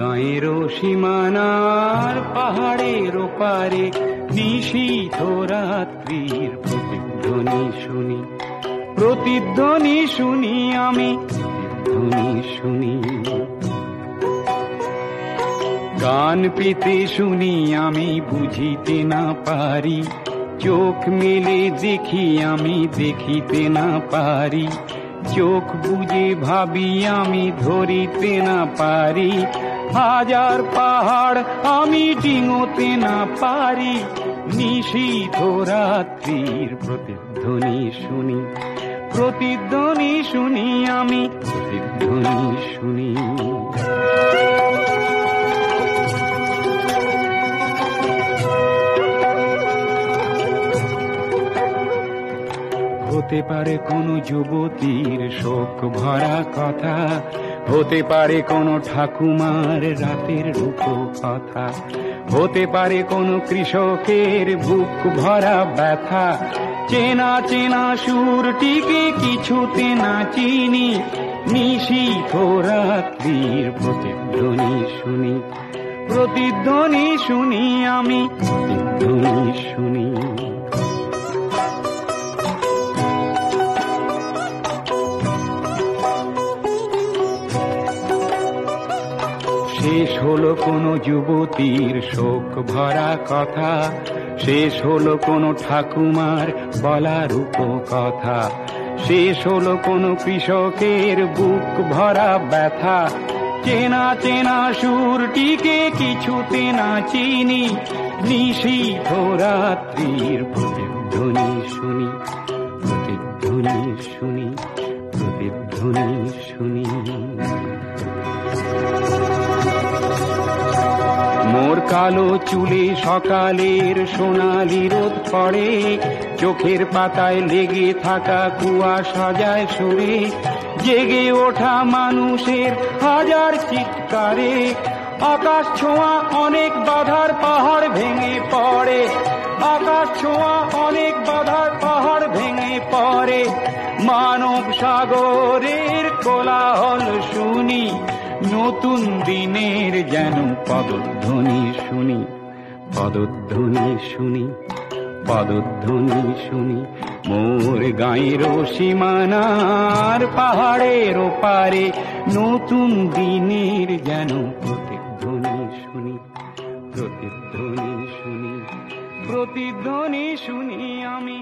গাঁয়ের সীমানার পাহাড়ের ওপারে নিশীথ রাত্রির প্রতিধ্বনি শুনি, প্রতিধ্বনি শুনি আমি, প্রতিধ্বনি শুনি। গান পেতে শুনি আমি বুঝিতে না পারি, চোখ মেলে দেখি আমি দেখিতে না পারি, চোখ বুঝে ভাবি আমি ধরিতে না পারি, হাজার পাহাড় আমি ডিঙোতে না পারি। নিশীথ রাত্রির প্রতিধ্বনি শুনি, প্রতিধ্বনি শুনি আমি, প্রতিধ্বনি শুনি। হতে পারে কোনো যুবতীর শোক ভরা কথা, হতে পারে কোনো ঠাকুমার রাতের রূপ কথা, হতে পারে কোনো কৃষকের বুক ভরা ব্যথা। চেনা চেনা সুরটিকে কিছুতে না চিনি, নিশীথ রাত্রির প্রতিধ্বনি শুনি, প্রতিধ্বনি শুনি আমি, প্রতিধ্বনি শুনি। শেষ হলো কোনো যুবতীর শোক ভরা কথা, শেষ হলো কোনো ঠাকুমার বলা রূপ কথা, শেষ হলো কোনো কৃষকের বুক ভরা ব্যথা। চেনা চেনা সুরটিকে কিছুতে না চিনি, নিশীথ রাত্রির প্রতিধ্বনি শুনি, প্রতিধ্বনি শুনি, প্রতিধ্বনি শুনি। মোর কালো চুলে সকালের সোনালি রোদ পড়ে, চোখের পাতায় লেগে থাকা কুয়াশা যায় সরে, জেগে ওঠা মানুষের হাজার চিৎকারে। আকাশ ছোঁয়া অনেক বাধার পাহাড় ভেঙে পড়ে, আকাশ ছোঁয়া অনেক বাধার পাহাড় ভেঙে পড়ে। মানব সাগরের কোলাহল শুনি, নতুন দিনের যেন পদধ্বনি শুনি, পদধ্বনি শুনি, পদধ্বনি শুনি। মোর গাঁয়ের সীমানার পাহাড়ের ওপারে নতুন দিনের যেন প্রতিধ্বনি শুনি, প্রতিধ্বনি শুনি, প্রতিধ্বনি শুনি আমি।